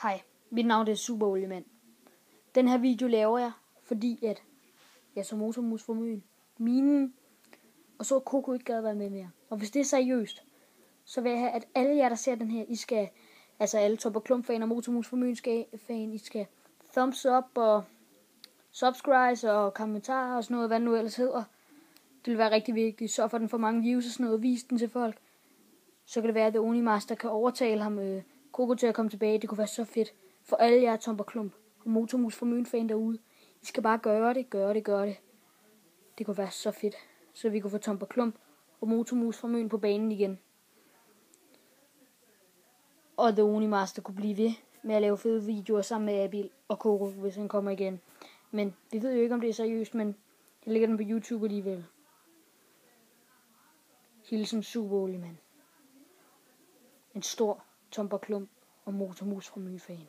Hej, mit navn er Superoliemand. Den her video laver jeg, fordi at jeg så Motormus for minen, og så Coco ikke gad være med mere. Og hvis det er seriøst, så vil jeg have, at alle jer, der ser den her, I skal, altså alle Top og Klump fan og Motormus for fan, I skal thumbs up og subscribe og kommentarer og sådan noget, hvad det nu ellers hedder. Det vil være rigtig vigtigt. Sørg for, at den får mange views og sådan noget, og vis den til folk. Så kan det være, at The Unimaster kan overtale ham, Coco til at komme tilbage. Det kunne være så fedt for alle jer Tom og Klump og Motormus for fan derude. I skal bare gøre det. Det kunne være så fedt, så vi kunne få Tom og Klump og Motormus for på banen igen. Og The Unimaster kunne blive ved med at lave fede videoer sammen med Abil og Coco, hvis han kommer igen. Men vi ved jo ikke, om det er seriøst, men jeg lægger den på YouTube alligevel. Hilsen Superoliemand. En stor Tom og Klump og Motormus for fan.